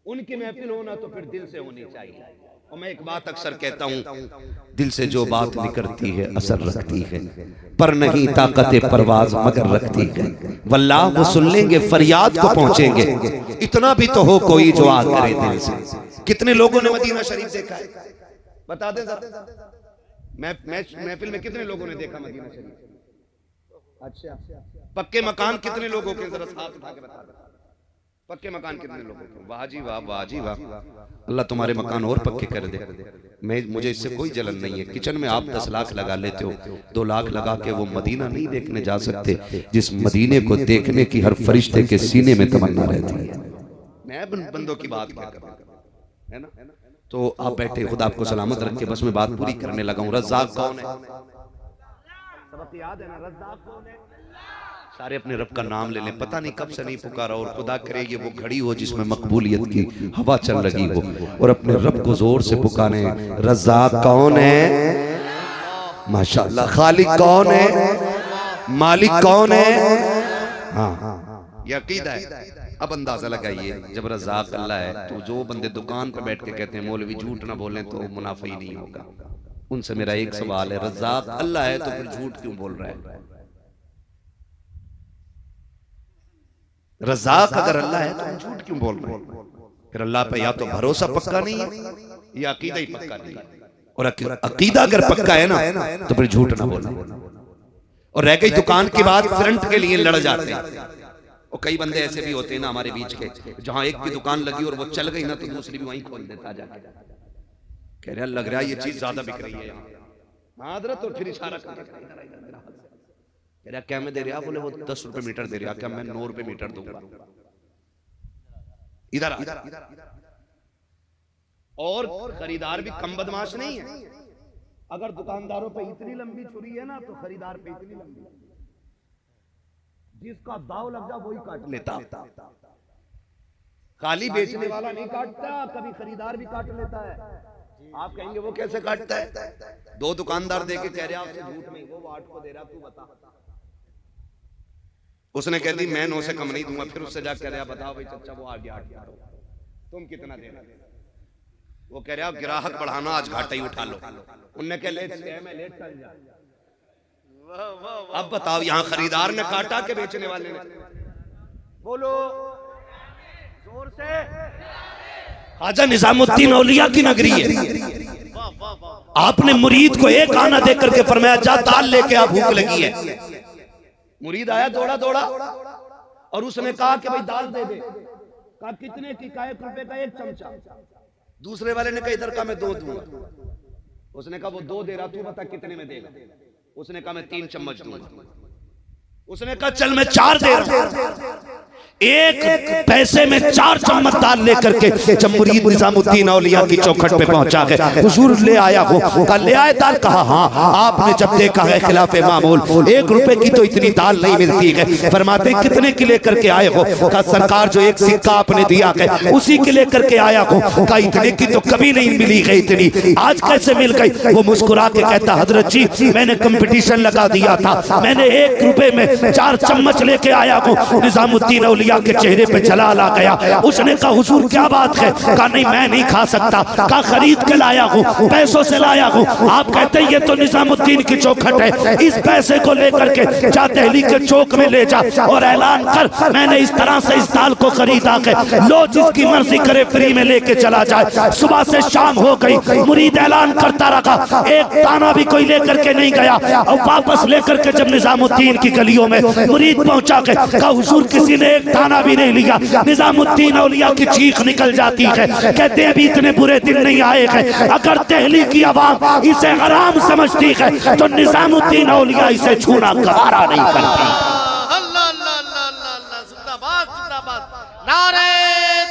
उनकी महफिल होना तो फिर दिल से होनी चाहिए। और मैं एक बात अक्सर कहता हूं, दिल से जो बात निकलती है असर रखती है, पर नहीं ताकत परवाज मगर रखती है। वल्लाह वो सुन लेंगे, फरियाद को पहुंचेंगे। इतना भी तो हो कोई जो आ करे दिल से। कितने लोगों ने मदीना शरीफ देखा है, बता दें जरा। महफिल में कितने लोगों ने देखा मदीना शरीफ? अच्छा, पक्के मकान कितने लोगों के, जरा हाथ उठा के बता दो। पक्के मकान कितने लोगों के? वाह जी वाह, वाह जी वाह। अल्लाह तुम्हारे मकान और पक्के कर दे। मुझे इससे कोई जलन नहीं है। किचन में आप 10 लाख लगा लेते हो, 2 लाख लगा के वो मदीना नहीं देखने जा सकते जिस मदीने को देखने की हर फरिश्ते के सीने में तमन्ना रहती है। मैं बंदों की बात क्या कर रहा है ना। तो आप बैठे, खुदा आपको सलामत रखे। बस मैं बात पूरी करने लगा हूँ। रज़्ज़ाक़ कौन है? सबक याद है ना, रज़्ज़ाक़ कौन है? सारे अपने रब का नाम ले लें। पता नहीं कब से नहीं पुकारा, और खुदा करे ये वो घड़ी हो जिसमें मकबूलियत की हवा चल रही हो, और अपने रब को जोर से पुकारे। रज़्ज़ाक़ कौन है? माशाअल्लाह। खालिक कौन है? मालिक कौन है? हाँ, ये अकीदा है। अब अंदाजा लगाइए, जब रज़्ज़ाक़ अल्लाह है तो जो बंदे दुकान पे बैठ के कहते हैं मौलवी झूठ ना बोलें तो मुनाफा ही नहीं होगा, उनसे मेरा एक सवाल है, रज़्ज़ाक़ अल्लाह है तो फिर झूठ क्यों बोल रहा है? रज़्ज़ाक़ अगर अल्लाह है तो झूठ क्यों बोल रहे हैं? फिर अल्लाह पे या तो भरोसा पक्का नहीं है या अकीदा ही पक्का नहीं है। और अकीदा अगर पक्का है ना तो फिर झूठ ना बोलना। और रह गई दुकान की बात, फ्रंट के लिए लड़ जाते हैं। और कई बंदे ऐसे भी होते हैं ना हमारे बीच के, जहां एक की दुकान लगी और वो चल गई ना तो दूसरी भी वहीं खोल देता जाके। कह रहा लग रहा है ये चीज ज्यादा बिक रही है हजरत, और फिर इशारा कह रहा क्या मैं दे रहा? बोले वो 10 रुपए मीटर दे रहा। क्या मैं 9 रुपए मीटर दूंगा? इधर और खरीदार भी कम बदमाश नहीं है। अगर दुकानदारों पे इतनी लंबी छुरी है ना तो खरीदार पे इतनी लंबी, जिसका दाव लग जा वही काट लेता। खाली बेचने वाला नहीं काटता, कभी खरीदार भी काट लेता है। आप कहेंगे वो कैसे काटता है? 2 दुकानदार देके कह रहे आपसे झूठ नहीं, वो 8 को दे रहा, तू बता। उसने कह दी मैं 9 से कम नहीं दूंगा। फिर उससे जाकर कह रहा बताओ भाई चचा वो आ गया 8 तुम कितना देना? वो कह रहा ग्राहक बढ़ाना, आज घाटा ही उठा लो। उनने कह लेट मैं लेट चल जा। अब बताओ यहाँ खरीदार ने काटा के बेचने वाले ने? बोलो जोर से। ख्वाजा निजामुद्दीन औलिया की नगरी है। आपने मुरीद को एक आना दे करके फरमाया जा दाल लेके आ, भूख लगी है। मुरीद आया दौड़ा दौड़ा और उसने कहा कि भाई दाल दे दे। कहा कितने की? का 1 रुपए का 1 चमचा। दूसरे वाले ने कहा इधर का मैं 2 दूंगा। उसने कहा वो 2 दे रहा, तू बता कितने में देगा? उसने कहा मैं 3 चम्मच दूंगा। उसने कहा चल मैं 4 दे रहा हूं। 1 पैसे में 4 चम्मच दाल लेकर के जब मुरीद निजामुद्दीन औलिया की चौखट पे पहुंचा गए, हुजूर ले आया हो? कहा ले आए दाल? कहा हाँ। आपने जब देखा है खिलाफे मामूल 1 रुपए की तो इतनी दाल नहीं मिलती है। फरमाते कितने की लेकर के आए हो? कहा सरकार जो 1 सिक्का आपने दिया है उसी के लेकर के आया हो। कहा इतने की तो कभी नहीं मिली है, इतनी आज कैसे मिल गई? वो मुस्कुरा के कहता हजरत जी मैंने कंपटीशन लगा दिया था, मैंने 1 रुपए में 4 चम्मच लेके आया हूँ। निजामुद्दीन औलिया के चेहरे पे जलाल आ गया। उसने कहा हुजूर क्या बात है? कहा नहीं मैं नहीं खा सकता। कहा खरीद के लाया हूँ, पैसों से लाया हूँ। आप कहते हैं ये तो निजामुद्दीन की चौखट है, इस पैसे को लेकर के जा दिल्ली के चौक में ले जा और ऐलान कर मैंने इस तरह से इस दाल को खरीदा है, लो जिसकी मर्जी करे फ्री में लेके चला जाए। सुबह से शाम हो गई, मुरीद ऐलान करता रहा, एक दाना भी कोई लेकर के नहीं गया। और वापस लेकर के जब निजामुद्दीन की गलियों में मुरीद पहुंचा के कहा हुजूर किसी ने एक दाना भी नहीं लिया। निजामुद्दीन औलिया की चीख निकल जाती है, कहते हैं अभी इतने बुरे दिन नहीं आए हैं। अगर दिल्ली की आवाम इसे हराम समझती है तो निजामुद्दीन औलिया इसे छूना गवारा नहीं करती। अल्लाह अल्लाह अल्लाह अल्लाह, जिंदाबाद जिंदाबाद। नारे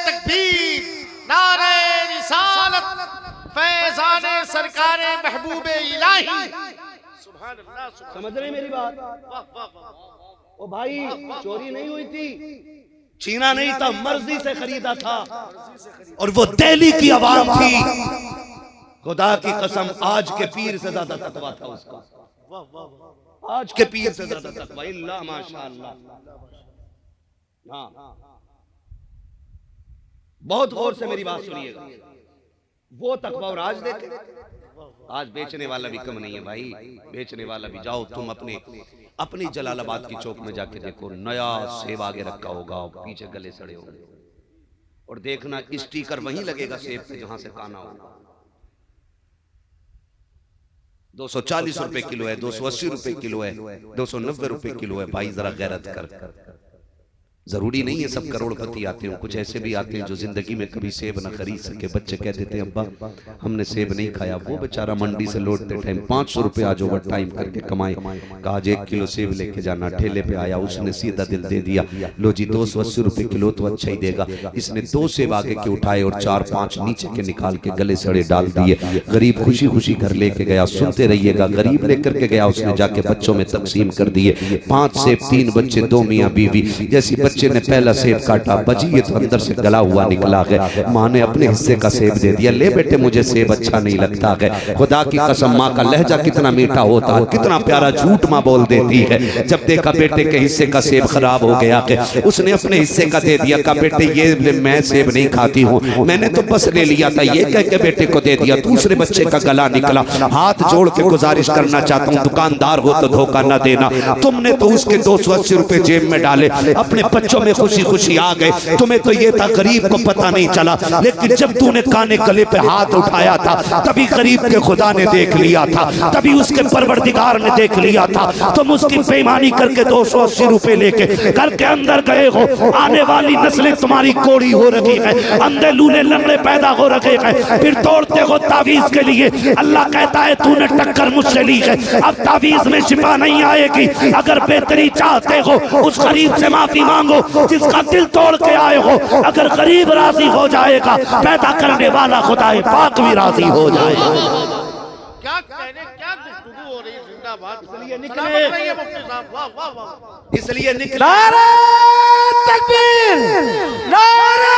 तकबीर, नारे रिसालत, फैज़ाने सरकारे महबूबे इलाही। सुभान अल्लाह। समझ रहे मेरी बात? ओ भाई चोरी नहीं हुई थी, छीना नहीं था, मर्जी से खरीदा था। और वो दिल्ली की आवाम थी, खुदा की कसम आज के पीर से ज्यादा तकवा था उसका, आज के पीर से ज्यादा तकवा। इल्ला माशाअल्लाह। हाँ, बहुत गौर से मेरी बात सुनिएगा। वो तकवा और आज देखे, आज बेचने वाला भी कम नहीं है भाई, बेचने वाला भी। जाओ तुम अपनी जलालाबाद की चौक में जाके देखो, नया सेब आगे रखा होगा, पीछे गले सड़े होंगे, और देखना स्टिकर वहीं लगेगा सेब पे जहां से काना होगा। 240 रुपए किलो है, 280 रुपए किलो है, 290 रुपए किलो है। भाई जरा गैरत कर। जरूरी नहीं है सब करोड़पति आते हो, कुछ ऐसे भी आते हैं जो जिंदगी में कभी सेब ना खरीद सके। बच्चे कह देते हैं अब्बा हमने सेब नहीं खाया। वो बेचारा मंडी से लौटते टाइम 500 रुपए आज ओवर टाइम करके कमाए, कहा आज 1 किलो सेब लेके जाना। ठेले पे आया, उसने सीधा दिल दे दिया, लो जी 280 रुपए किलो तो अच्छा ही देगा। इसने 2 सेब आगे के उठाए और 4-5 नीचे के निकाल के गले सड़े डाल दिए। गरीब खुशी खुशी घर लेके गया। सुनते रहिएगा, गरीब लेकर के गया, उसने जाके बच्चों में तकसीम कर दिए। 5 सेब, 3 बच्चे, 2 मियाँ बीवी। जैसी बच्चे ने पहला सेब काटा, बजी ये तो अंदर से गला हुआ निकला है। माँ ने अपने हिस्से का सेब दे दिया, ले बेटे मुझे सेब अच्छा नहीं लगता है। खुदा की कसम माँ का लहजा कितना मीठा होता है, कितना प्यारा झूठ माँ बोल देती है। जब देखा बेटे के हिस्से का सेब खराब हो गया है, उसने अपने हिस्से का दे दिया, कहा बेटे ये मैं सेब नहीं खाती हूँ, मैंने तो बस ले लिया था, ये कह के बेटे को दे दिया। दूसरे बच्चे का गला निकला। हाथ जोड़ के गुजारिश करना चाहता हूँ, दुकानदार हो तो धोखा न देना। तुमने तो उसके 280 रुपए जेब में डाले, अपने बच्चों में खुशी खुशी आ गए। तुम्हें तो ये था गरीब को पता नहीं चला, लेकिन जब तूने काने गले पे हाथ उठाया था तभी गरीब के खुदा ने देख लिया था, तभी उसके परवरदिगार ने देख लिया था। तुम उसकी बेईमानी करके 280 रुपए लेके घर के अंदर गए हो। आने वाली नस्लें तुम्हारी कोड़ी हो रही है, अंधे लूले लंगड़े पैदा हो रहे हैं, फिर तोड़ते हो तावीज के लिए। अल्लाह कहता है तूने टक्कर मुझसे ली है, अब तावीज में शिफा नहीं आएगी। अगर बेहतरी चाहते हो उस गरीब से माफी मांगो जिसका दिल तोड़ के आए हो। अगर गरीब राजी हो जाएगा, पैदा करने वाला खुदा पाक भी राजी हो जाएगा। क्या कहने, क्या गुफ्तगू हो रही है। जिंदाबाद, इसलिए निकले मुफ्ती साहब, वाह वाह वाह, इसलिए निकले। नारे तकबीर, नारे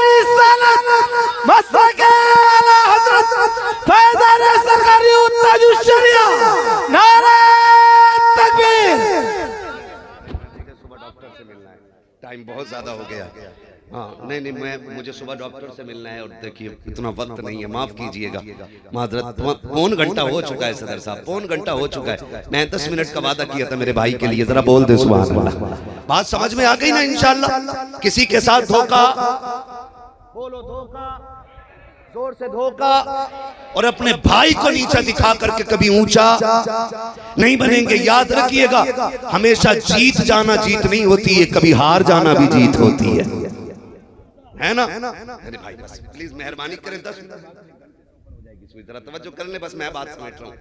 रिसालत, मसके आला हजरत फैज़ान सरकारी ताजुश शरिया, नारे तकबीर। सुबह डॉक्टर से मिलना है, टाइम बहुत ज्यादा हो गया। हाँ नहीं मुझे सुबह डॉक्टर से मिलना है, और देखिए इतना वक्त नहीं है, माफ कीजिएगा माजरत। 1 घंटा हो चुका है सदर साहब, 1 घंटा हो चुका है। मैं 10 मिनट का वादा किया था मेरे भाई के लिए, जरा बोल दे सुभान अल्लाह। बात समझ में आ गई ना इंशाअल्लाह। किसी के साथ धोखा, बोलो धोखा, जोर से धोखा, और अपने भाई को नीचा दिखा करके कभी ऊंचा नहीं बनेंगे। याद रखिएगा, हमेशा जीत जाना जीत नहीं होती है, कभी हार जाना भी जीत होती है ना। अरे भाई बस प्लीज मेहरबानी करें, 10 मिनट हो जाएगी, जरा तवज्जो कर ले, बस मैं बात समेट रहा हूँ।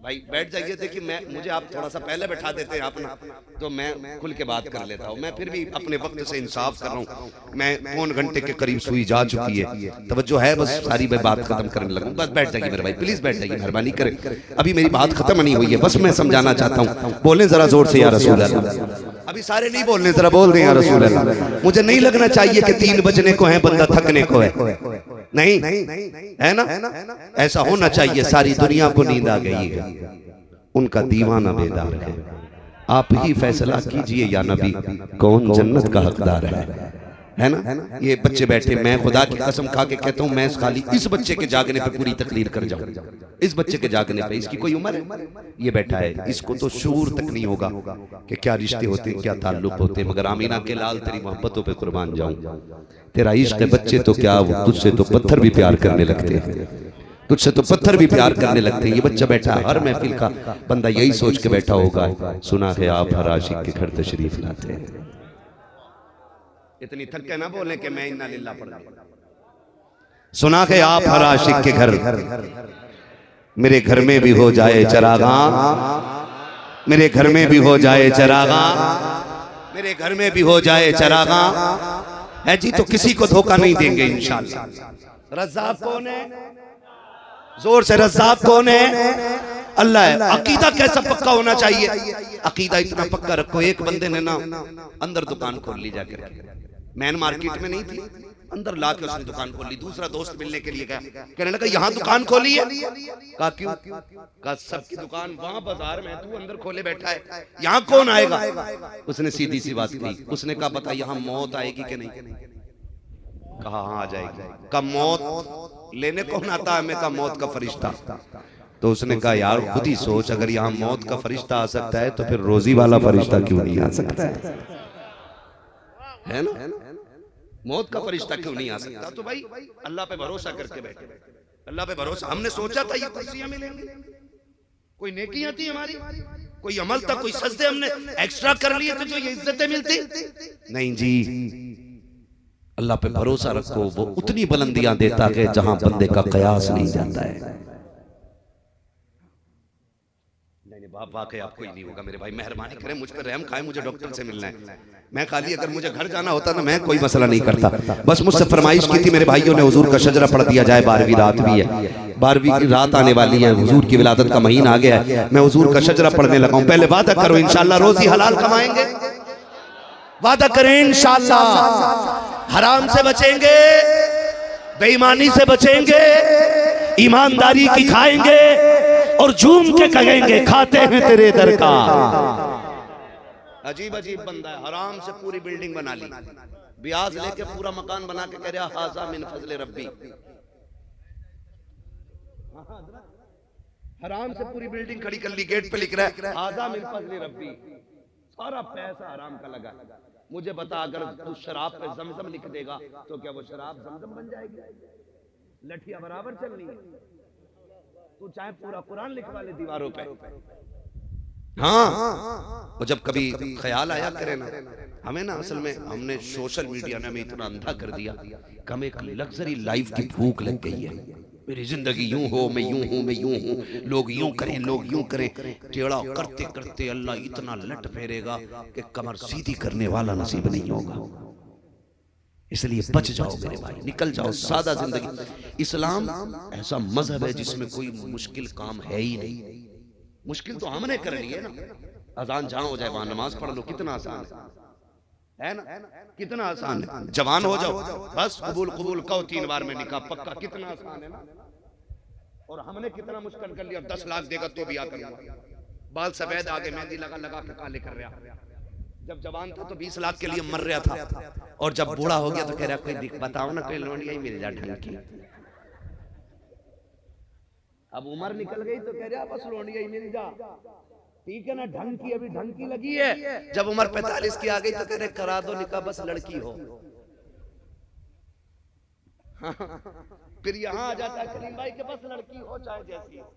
भाई बैठ जाइए। देखिए मुझे आप थोड़ा सा पहले बैठा देते हैं अपना, तो मैं खुल के बात कर लेता हूँ। मैं फिर भी अपने वक्त से इंसाफ कर रहा हूँ। मैं 1 घंटे के करीब सुई जा चुकी है, तवज्जो है, बस सारी मैं बात खत्म करने लगूँ। बस बैठ जाइए मेरे भाई, प्लीज बैठ जाइए, मेहरबानी करें। अभी मेरी बात खत्म नहीं हुई है, बस मैं समझाना चाहता हूँ। बोलें जरा जोर से या रसूल अल्लाह। अभी सारे नहीं बोलने, जरा बोल दें या रसूल अल्लाह। मुझे नहीं लगना चाहिए कि 3 बजने को है, बंदा थकने को है, नहीं है ना। ऐसा होना चाहिए सारी दुनिया को नींद आ गई है, उनका दीवाना बेदार है। आप ही फैसला कीजिए या नबी, कौन जन्नत का हकदार है ना। ये बच्चे बैठे, मैं खुदा की कसम खा के कहता हूँ, मैं खाली इस बच्चे के जागने पे पूरी तकरीर कर जाऊं। इस बच्चे के जागने पे, इसकी कोई उम्र है, ये बैठा है, इसको तो शूर तक नहीं होगा कि क्या रिश्ते होते हैं, क्या ताल्लुक होते हैं। मगर आमीना के लाल तेरी मोहब्बतों पे कुर्बान जाऊं। तेरा इश्क है बच्चे तो क्या, तुझसे तो पत्थर भी प्यार करने लगते हैं, तुझसे तो पत्थर भी प्यार करने लगते हैं। ये बच्चा बैठा, हर महफिल का बंदा यही सोच के बैठा होगा, सुना है आप हर आशिक के घर तशरीफ लाते हैं। इतनी थक के ना बोले कि मैं इन्ना लिल्लाह पढ़ गया। सुना है आप हर आशिक के घर, मेरे घर में भी हो जाए चरागा, मेरे घर में भी हो जाए चरागा, मेरे घर में भी हो जाए चरागा है जी। तो किसी को धोखा नहीं देंगे इंशाअल्लाह। रज़्ज़ाक़ कौन है? जोर से रज़्ज़ाक़ कौन है? अल्लाह है। अकीदा कैसा पक्का होना चाहिए? अकीदा इतना पक्का रखो, एक बंदे ने ना अंदर दुकान खोल ली जाकर, मैन मार्केट में नहीं थी, अंदर ला के उसने दुकान खोल ली। दूसरा दोस्त मिलने के लिए गया, कहने लगा यहाँ दुकान खोली है। कहा क्यों? कहा सबकी दुकान वहां बाजार में, तू अंदर खोले बैठा है, यहाँ कौन आएगा? उसने सीधी सी बात कही, उसने कहा बता यहाँ मौत आएगी कि नहीं? कहा हाँ आ जाएगी। कहा मौत लेने कौन आता है? मैं कहा मौत का फरिश्ता। तो उसने कहा यार खुद ही सोच, अगर यहाँ मौत का फरिश्ता आ सकता है तो फिर रोजी वाला फरिश्ता क्यों नहीं आ सकता है ना? मौत का फरिश्ता क्यों नहीं आ सकता? तो भाई अल्लाह पे भरोसा करके बैठे, अल्लाह पे भरोसा। हमने सोचा था ये कुर्सियां मिलेंगी, कोई नेकियां थी हमारी, कोई अमल था, कोई सजदे हमने एक्स्ट्रा कर लिए थे जो ये इज्जतें मिलती नहीं जी। अल्लाह पे भरोसा रखो, वो उतनी बुलंदियां देता है जहां बंदे का कयास नहीं जाता है। बाप वाकई आपको ही नहीं होगा मेरे भाई, मेहरबानी करें मुझ पर रहम खाए, मुझे डॉक्टर से मिलना है। मैं खाली अगर मुझे घर जाना होता ना मैं कोई मसला नहीं करता, बस मुझसे फरमाइश की थी मेरे भाइयों ने हुजूर का शजरा पढ़ दिया जाए। 12वीं रात भी है, 12वीं की रात आने वाली है, हुजूर की विलादत का महीना आ गया है, मैं हुजूर का शजरा पढ़ने लगा हूं। पहले वादा करो इंशाल्लाह रोजी हलाल कमाएंगे, वादा करें इंशाल्लाह हराम से बचेंगे, बेईमानी से बचेंगे, ईमानदारी की खाएंगे और झूम के कहेंगे खाते हैं तेरे दर का। अजीब अजीब बंदा है, हराम से पूरी बिल्डिंग बना ली, ब्याज लेके पूरा मकान बना के कह रहा हाजा मिन फजल रब्बी। हराम से पूरी बिल्डिंग खड़ी कर ली, गेट पे लिख रहा है हाजा मिन फजल रब्बी, सारा पैसा हराम का लगा। मुझे बता अगर तू शराब पे जमजम लिख देगा तो क्या वो शराब जमजम बन जाएगी? लठिया बराबर चलनी है। तू चाहे पूरा कुरान लिखवा ले दीवारों पे। हाँ, वो जब कभी ख्याल आया करे ना हमें ना, असल में हमने सोशल मीडिया ने हमें इतना अंधा कर दिया कि हमें एक लग्जरी लाइफ की भूख लग गई है। मेरी जिंदगी यूं हो, मैं यूं हूं, मैं यूं हूं, लोग यूं करें, लोग यूं करें। टेढ़ा करते करते अल्लाह इतना लट फेरेगा कि कमर सीधी करने वाला नसीब नहीं होगा। इसलिए बच जाओ मेरे भाई, निकल जाओ सादा जिंदगी। इस्लाम ऐसा मजहब है जिसमें कोई मुश्किल काम है ही नहीं। मुश्किल तो हमने कर ली है ना, अजान जहां हो जाए वहां नमाज पढ़ लो, कितना आसान है ना, कितना आसान है। जवान हो जाओ बस कबूल कबूल कहो 3 बार में निकाह पक्का, कितना आसान है ना। और हमने कितना मुश्किल कर लिया, 10 लाख देगा तो भी आ करूंगा, बाल सफेद आगे मेहंदी लगा लगा के काले कर रहा। जब जवान था तो 20 लाख के लिए मर रहा था, और जब बूढ़ा हो गया तो कह रहा कोई बताओ ना कोई लोनिया ही मिल जाए ढंग की। अब उम्र निकल गई तो कह रहा बस लोनिया ही मिल जा, ठीक है ना, ढंग की अभी ढंग की लगी है। जब उम्र 45 की आ गई तो कह रहे करा दो निकाह बस लड़की हो। फिर यहाँ आ जाता है करीम भाई के बस लड़की हो चाहे जैसी हो,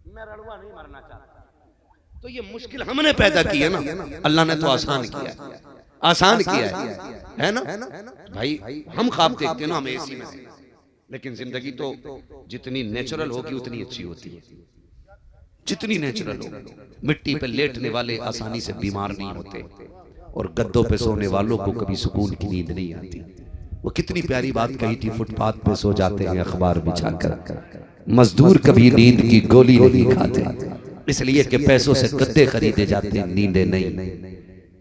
मैं रड़ुआ नहीं मरना चाहता। तो ये मुश्किल हमने पैदा की है ना, अल्लाह ने तो आसान किया है, आसान किया है ना भाई। हम ख्वाब देखते हैं ना हम एसी में, लेकिन जिंदगी तो जितनी नेचुरल होगी उतनी अच्छी होती है, जितनी नेचुरल हो। मिट्टी पे लेटने वाले आसानी से बीमार नहीं होते, और गद्दों पे सोने वालों को कभी सुकून की नींद नहीं आती। वो कितनी प्यारी बात कही थी, फुटपाथ पे सो जाते हैं अखबार बिछाकर, मजदूर कभी नींद की गोली नहीं खाते, इसलिए कि पैसों से गद्दे खरीदे जाते हैं, नींदें नहीं।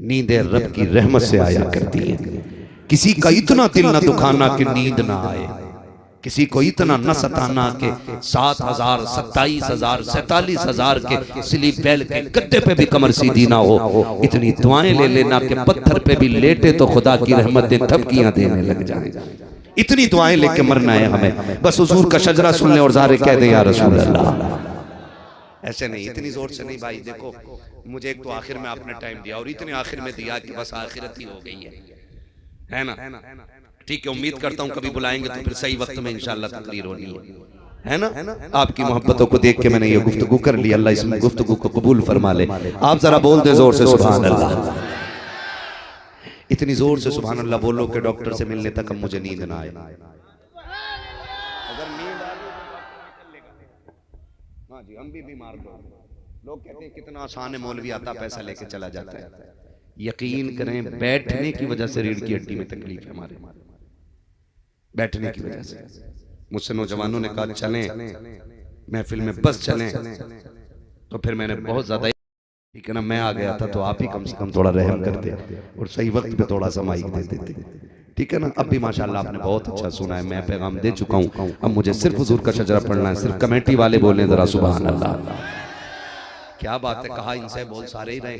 नींदें रब की रहमत से आया करती हैं। किसी का इतना दिल न दुखाना कि नींद ना आए, किसी को इतना न सताना कि 7,000 27,000 47,000 के स्लीप वेल के गद्दे पे भी कमर सीधी ना हो। इतनी दुआएं ले लेना कि पत्थर पे भी लेटे तो खुदा की रहमतें थपकियां देने लग जाए। इतनी दुआएं लेके मरना है हमें, बस हुजूर का शजरा सुन ले और ज़ारे कह दे या रसूल अल्लाह। ऐसे नहीं, इतनी जोर से नहीं भाई। देखो मुझे एक तो आखिर में आपने टाइम दिया और इतने आखिर में दिया कि बस आखिरत ही हो गई है ना। ठीक है, उम्मीद करता हूँ कभी बुलाएंगे तो फिर सही वक्त में इंशाल्लाह तकरीर होनी है ना। आपकी मोहब्बतों को देख के मैंने ये गुफ्तगू कर ली, अल्लाह इस गुफ्तगू को कबूल फरमा ले। आप जरा बोल दे जोर से सुभान अल्लाह। इतनी जोर से सुभान अल्लाह बोलो कि डॉक्टर से मिलने तक अब मुझे नींद ना आए। अगर नींद आ गई हाँ जी हम भी बीमार लोग कहते हैं कितना आसान है, मौलवी आता पैसा लेके चला जाता है। यकीन करें बैठने की वजह से रीढ़ की हड्डी में तकलीफ है हमारे, बैठने की वजह से मुझसे नौजवानों ने कहा चलें महफिल में, बस चलें। तो फिर मैंने बहुत ज्यादा, ठीक है ना, मैं आ गया था तो आप ही कम से कम थोड़ा रहम करते और सही वक्त पे थोड़ा सा माइक दे देते, ठीक है ना। अब भी माशाल्लाह आपने बहुत अच्छा सुना है, मैं पैगाम दे चुका हूँ। अब मुझे सिर्फ हुजूर का शजरा पढ़ना है। सिर्फ कमेटी वाले बोले जरा सुभान अल्लाह। क्या बात है, कहा इनसे बोल सारे ही रहे,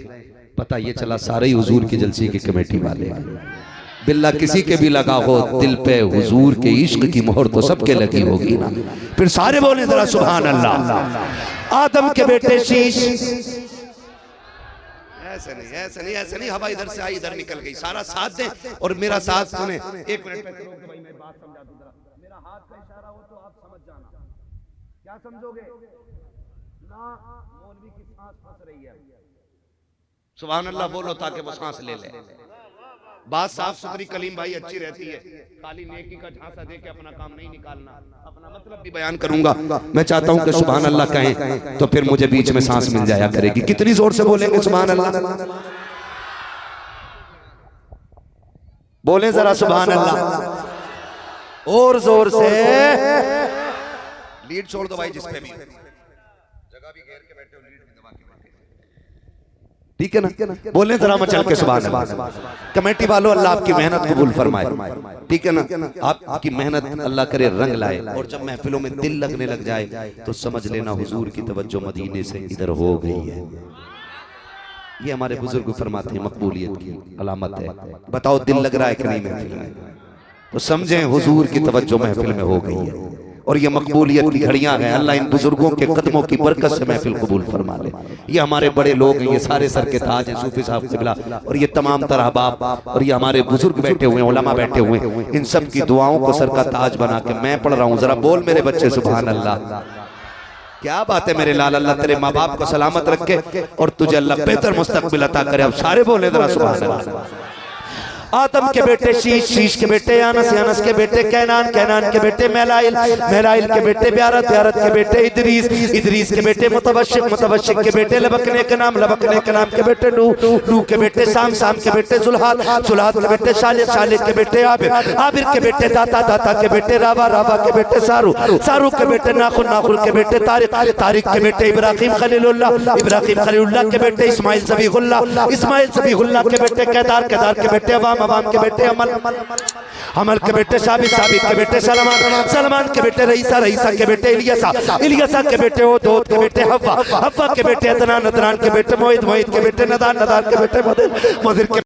पता ये चला सारे ही हुजूर की जलसी की कमेटी वाले। बिल्ला किसी के भी लगा हो दिल पे हुजूर के इश्क की मोहर तो सबके लगी होगी ना। फिर सारे बोले जरा सुभान अल्लाह। आदम के बेटे शीश, ऐसे नहीं ऐसे नहीं ऐसे नहीं, हवा इधर से आई इधर निकल गई। सारा साथ दे और मेरा साथ सुने। एक मिनट पैसे रोक दे भाई, मैं बात समझा दूं जरा। मेरा हाथ का इशारा हो तो आप समझ जाना। क्या समझोगे ना, मौलवी की सांस फंस रही है। सुभान अल्लाह बोलो ताकि वो सांस ले ले। बात साफ सुथरी कलीम भाई अच्छी रहती है, खाली नेकी का झांसा दे के अपना काम नहीं निकालना। अपना मतलब भी बयान करूंगा। मैं चाहता हूं कि सुभान अल्लाह कहें तो फिर मुझे बीच में सांस मिल जाया करेगी। कितनी जोर से बोलेंगे सुभान अल्लाह? बोले जरा सुभान अल्लाह और जोर से। लीड छोड़ दो भाई, जिस पे भी जगह भी घेर के बैठे हो, लीड भी दबा के बैठे, ठीक है ना। बोले जरा मचल के सुभान अल्लाह। कमेटी वालों अल्लाह आपकी मेहनत कबूल फरमाए, ठीक है ना। आपकी मेहनत अल्लाह करे रंग लाए। और जब महफिलों में दिल लगने लग जाए तो समझ लेना हुजूर की तवज्जो मदीने से इधर हो गई है। ये हमारे बुजुर्ग फरमाते हैं मकबूलियत की अलामत है। बताओ दिल लग रहा है कि नहीं महफिल में, तो समझें हुजूर की तवज्जो महफिल में हो गई है। और ये मकबूलियत की घड़ियां हैं। अल्लाह इन बुजुर्गों के कदमों की बरकत से महफिल कबूल फरमा ले। ये हमारे बड़े लोग हैं, ये सारे सर के ताज हैं, सूफी साहब क़िबला, और ये तमाम तरह बाप, और ये हमारे बुजुर्ग बैठे हुए हैं, उलमा बैठे हुए हैं। इन सब की दुआओं को सर का ताज बना के मैं पढ़ रहा हूँ। जरा बोल मेरे बच्चे सुभान अल्लाह। क्या बात है मेरे लाल, अल्लाह तेरे माँ बाप को सलामत रखे और तुझे अल्लाह बेहतर मुस्तकबिल अता करे। अब सारे बोले जरा सुभान अल्लाह। आदम के बेटे शीश, शीश के बेटे अनस, अनस के बेटे कैनान, कैनान के बेटे मेलाइल, मेलाइल के बेटे ब्यारत, ब्यारत के बेटे इदरीस, इदरीस के बेटे मुतवशिक, मुतवशिक के बेटे लबकने के नाम, लबकने के नाम के बेटे नूह, नूह के बेटे साम, साम के बेटे जुल्हाद, जुल्हाद के बेटे शालिक, शालिक के बेटे आबिर, आबिर के बेटे दाता, दाता के बेटे रावा, रावा के बेटे सारू, सारू के बेटे नाखुन, नाखुन के बेटे तारिक, तारिक के बेटे इब्राहिम खलीलुल्लाह, इब्राहिम खलीलुल्लाह के बेटे इस्माइल ज़बीहुल्लाह, इस्माइल ज़बीहुल्लाह के बेटे केदार, केदार के बेटे अवाम, अवाम के बेटे अमल, अमल के बेटे साबित, साबित के बेटे सलमान, सलमान के बेटे रईसा, रईसा के बेटे इलियासा, इलियासा के बेटे ओदोद के बेटे हव्वा, हव्वा के बेटे अदनान, अदनान के बेटे मोहित, मोहित के बेटे नदान, नदान के बेटे मुदिर, मुदिर के